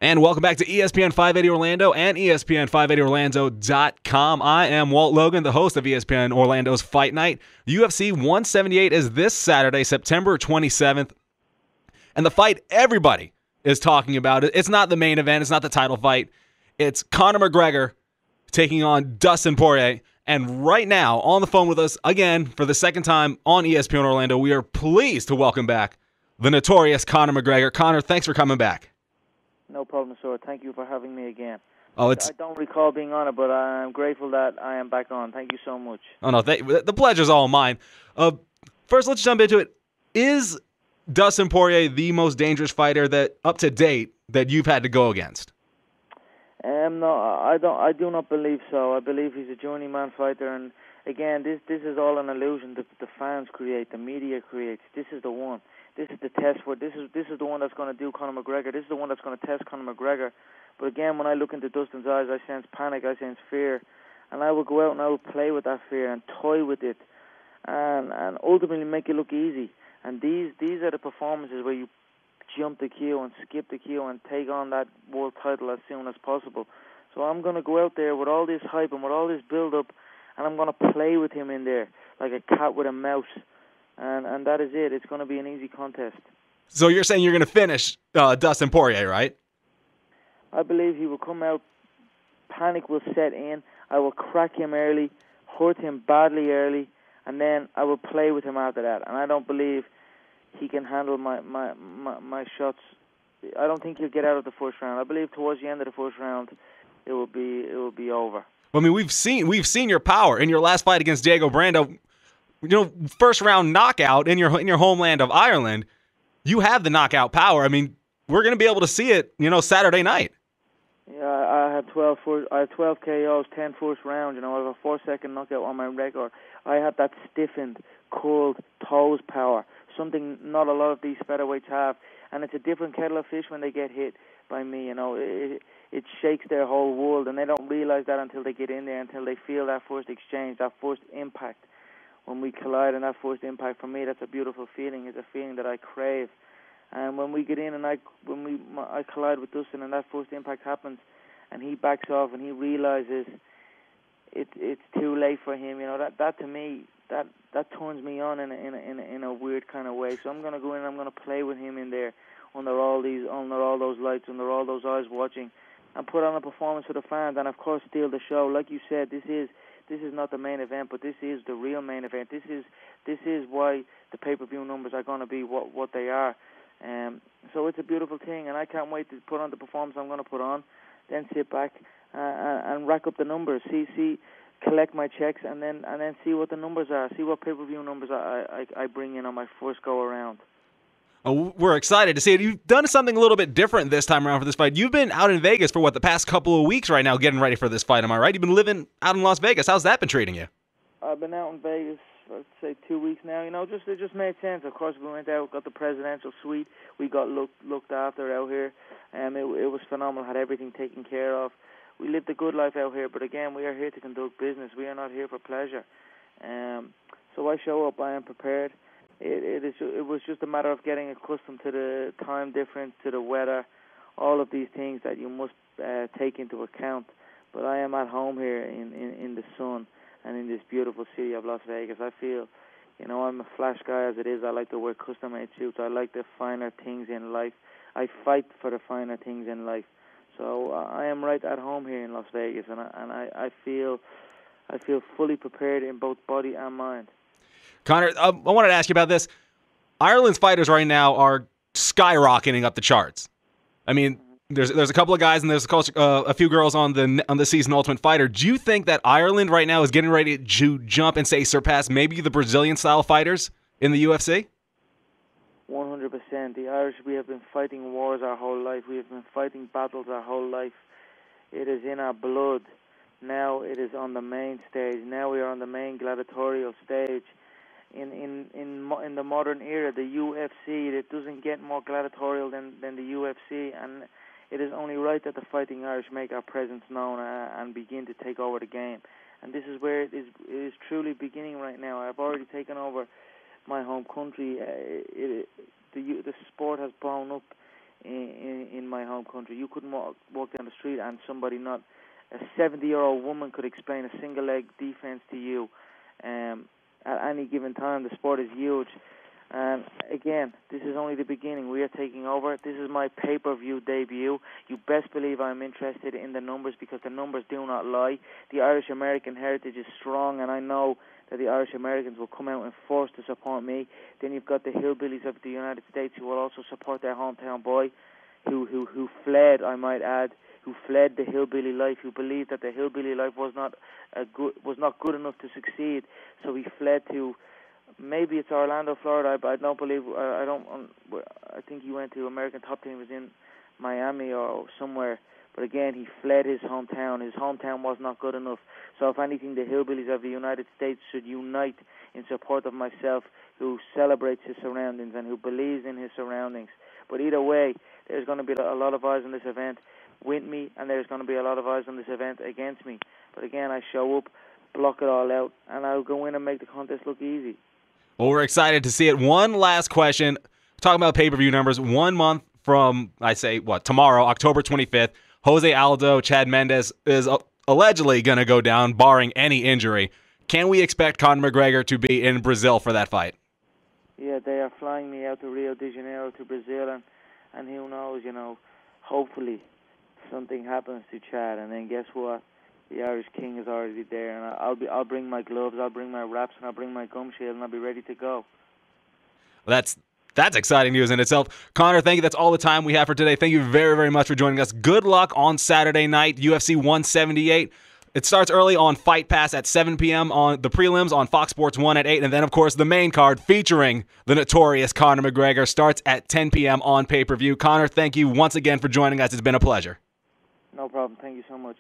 And welcome back to ESPN 580 Orlando and ESPN580Orlando.com. I am Walt Logan, the host of ESPN Orlando's Fight Night. UFC 178 is this Saturday, September 27th. And the fight everybody is talking about, it's not the main event, it's not the title fight. It's Conor McGregor taking on Dustin Porier. And right now, on the phone with us, again, for the second time on ESPN Orlando, we are pleased to welcome back the notorious Conor McGregor. Conor, thanks for coming back. No problem, sir. Thank you for having me again. I don't recall being on it, but I'm grateful that I am back on. Thank you so much. Oh, no, the pleasure's all mine. First, let's jump into it. Is Dustin Poirier the most dangerous fighter that, up to date, that you've had to go against? No, I don't. I do not believe so. I believe he's a journeyman fighter, and again, this is all an illusion that the fans create, the media creates. This is the one. This is the test for. This is the one that's going to do Conor McGregor. This is the one that's going to test Conor McGregor. But again, when I look into Dustin's eyes, I sense panic. I sense fear, and I will go out and I will play with that fear and toy with it, and ultimately make it look easy. And these are the performances where you jump the queue and skip the queue and take on that world title as soon as possible. So I'm going to go out there with all this hype and with all this build-up, and I'm going to play with him in there like a cat with a mouse. And that is it. It's going to be an easy contest. So you're saying you're going to finish Dustin Poirier, right? I believe he will come out, panic will set in, I will crack him early, hurt him badly early, and then I will play with him after that. And I don't believe he can handle my shots. I don't think he'll get out of the first round. I believe towards the end of the first round, it will be over. I mean, we've seen your power in your last fight against Diego Brando. You know, first round knockout in your homeland of Ireland. You have the knockout power. I mean, we're going to be able to see it, Saturday night. Yeah, I had 12 KOs, 10 first rounds. I have a 4-second knockout on my record. I had that stiffened, cold toes power, something not a lot of these featherweights have. And it's a different kettle of fish when they get hit by me. It shakes their whole world, and they don't realize that until they get in there, until they feel that first exchange, that first impact. When we collide, and that first impact, for me, that's a beautiful feeling. It's a feeling that I crave. And when we get in and I collide with Dustin, and that first impact happens, and he backs off and he realizes it's too late for him, that to me, that turns me on in a weird kind of way. So I'm going to go in and I'm going to play with him in there under all those lights, under all those eyes watching, and put on a performance for the fans, and of course steal the show. Like you said, this is not the main event, but this is the real main event. This is why the pay-per-view numbers are going to be what they are. So it's a beautiful thing, and I can't wait to put on the performance I'm going to put on, then sit back and rack up the numbers, collect my checks, and then see what the numbers are, see what pay-per-view numbers I bring in on my first go around. Oh, we're excited to see it. You've done something a little bit different this time around for this fight. You've been out in Vegas for the past couple of weeks right now getting ready for this fight, am I right? You've been living out in Las Vegas. How's that been treating you? I've been out in Vegas for, let's say, 2 weeks now. It just made sense. Of course, we went out, got the presidential suite. We got looked after out here. It was phenomenal, had everything taken care of. We lived a good life out here, but again, we are here to conduct business. We are not here for pleasure. So I show up, I am prepared. It was just a matter of getting accustomed to the time difference, to the weather, all of these things that you must take into account. But I am at home here in the sun and in this beautiful city of Las Vegas. I feel, I'm a flash guy as it is. I like to wear custom-made suits. I like the finer things in life. I fight for the finer things in life. So I am right at home here in Las Vegas, and I feel fully prepared in both body and mind. Conor, I wanted to ask you about this. Ireland's fighters right now are skyrocketing up the charts. I mean, there's a couple of guys and there's a few girls on the season Ultimate Fighter. Do you think that Ireland right now is getting ready to jump and surpass maybe the Brazilian style fighters in the UFC? 100%. The Irish, we have been fighting wars our whole life. We have been fighting battles our whole life. It is in our blood. Now it is on the main stage. Now we are on the main gladiatorial stage. In the modern era, the UFC, it doesn't get more gladiatorial than the UFC, and it is only right that the Fighting Irish make our presence known and begin to take over the game. And this is where it is truly beginning right now. I've already taken over my home country. The sport has blown up in my home country. You couldn't walk down the street and somebody, not a 70-year-old woman, could explain a single leg defense to you. At any given time, the sport is huge. And again, this is only the beginning. We are taking over. This is my pay-per-view debut. You best believe I'm interested in the numbers, because the numbers do not lie. The Irish-American heritage is strong, and I know that the Irish-Americans will come out in force to support me. Then you've got the hillbillies of the United States who will also support their hometown boy, who fled, I might add, who fled the hillbilly life, who believed that the hillbilly life was not good enough to succeed. So he fled to, maybe it's Orlando, Florida, but I don't believe, I think he went to American Top Team, was in Miami or somewhere. But again, he fled his hometown. His hometown was not good enough. So if anything, the hillbillies of the United States should unite in support of myself, who celebrates his surroundings and who believes in his surroundings. But either way, there's going to be a lot of eyes on this event with me, and there's going to be a lot of eyes on this event against me. But again, I show up, block it all out, and I'll go in and make the contest look easy. Well, we're excited to see it. One last question. Talking about pay-per-view numbers, 1 month from, tomorrow, October 25th, Jose Aldo, Chad Mendes is allegedly going to go down, barring any injury. Can we expect Conor McGregor to be in Brazil for that fight? Yeah, they are flying me out to Rio de Janeiro, to Brazil, and who knows, hopefully something happens to Chad, and then guess what? The Irish King is already there, and I'll bring my gloves, I'll bring my wraps, and I'll bring my gum shield, and I'll be ready to go. That's exciting news in itself. Conor, thank you. That's all the time we have for today. Thank you very, very much for joining us. Good luck on Saturday night, UFC 178. It starts early on Fight Pass at 7 p.m. on the prelims on Fox Sports 1 at 8. And then, of course, the main card featuring the notorious Conor McGregor starts at 10 p.m. on pay-per-view. Conor, thank you once again for joining us. It's been a pleasure. No problem. Thank you so much.